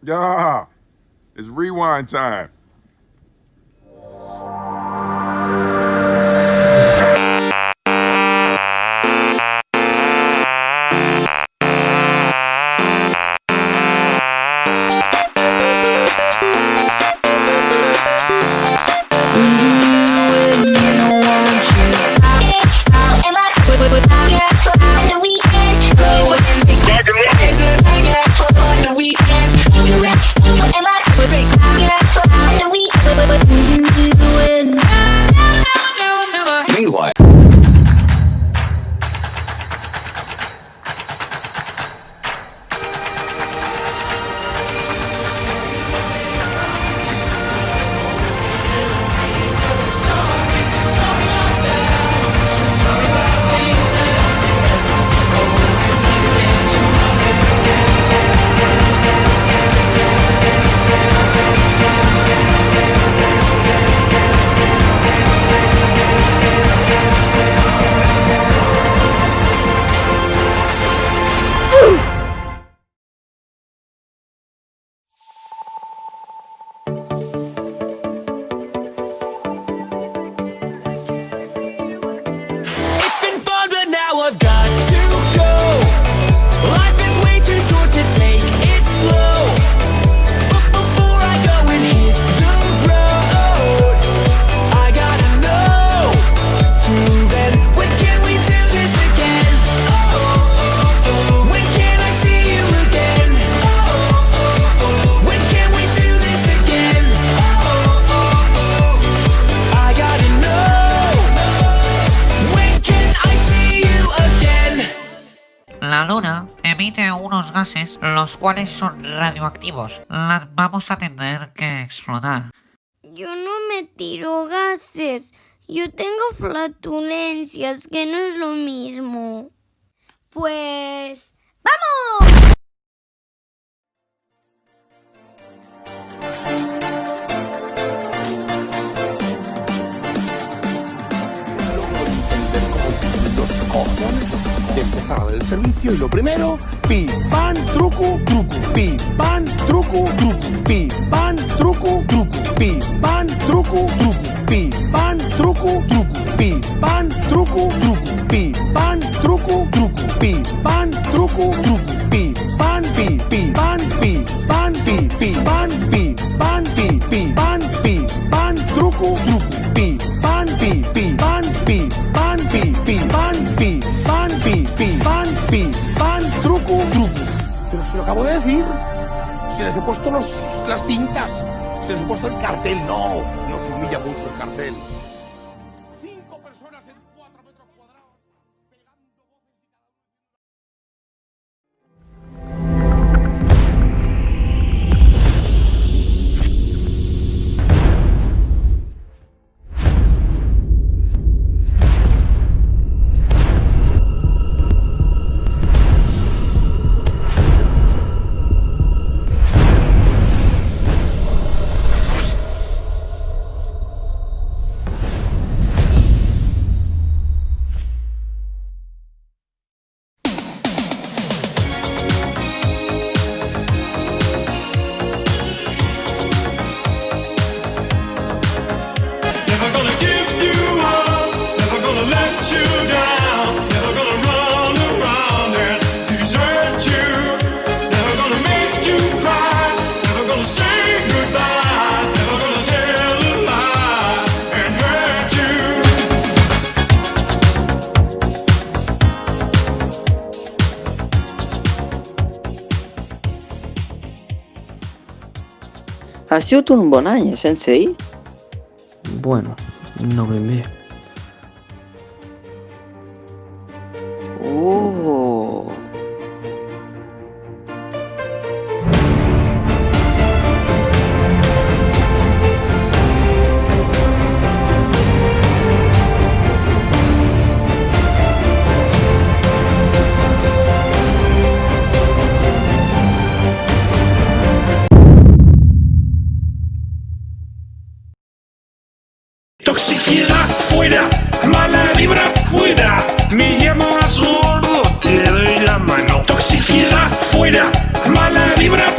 Yeah, it's rewind time. Meanwhile. It's been fun, but now I've got to go. Life is way too short to take it slow. But before I go and hit the road, I gotta know. Then when can we do this again? When can I see you again? When can we do this again? I gotta know. When can I see you again? La Luna emite unos gases los cuales son radioactivos. Las vamos a tener que explotar. Yo no me tiro gases. Yo tengo flatulencias, que no es lo mismo. Pues... ¡vamos! Los cojones de empezar el servicio y lo primero, pi, pan, truco, truco, pi, pan, truco, truco, pi, pan, truco, truco, pi, pan, truco, truco, pi, pan, truco, truco, pi, pan, truco, truco, pi, pan, truco, truco, pi, pan, truco, truco, pi, pan, pi, pan, pan, pan, truco, truco, pi, pan, pan, truco, truco. Pero se lo acabo de decir. Si les he puesto las cintas. Si les he puesto el cartel. No, nos humilla mucho el cartel. 5 personas en 4 metros cuadrados. Pegando voces y cada uno. Never gonna give you up, never gonna let you down, never gonna run around and desert you, never gonna make you cry, never gonna say goodbye, never gonna tell a lie and hurt you. Ha sigut un bon any, Sensei? Bueno, no ben bé. Oh. Toxicidad fuera, mala vibra fuera, me llamas gordo, te doy la mano. Toxicidad fuera, mala vibra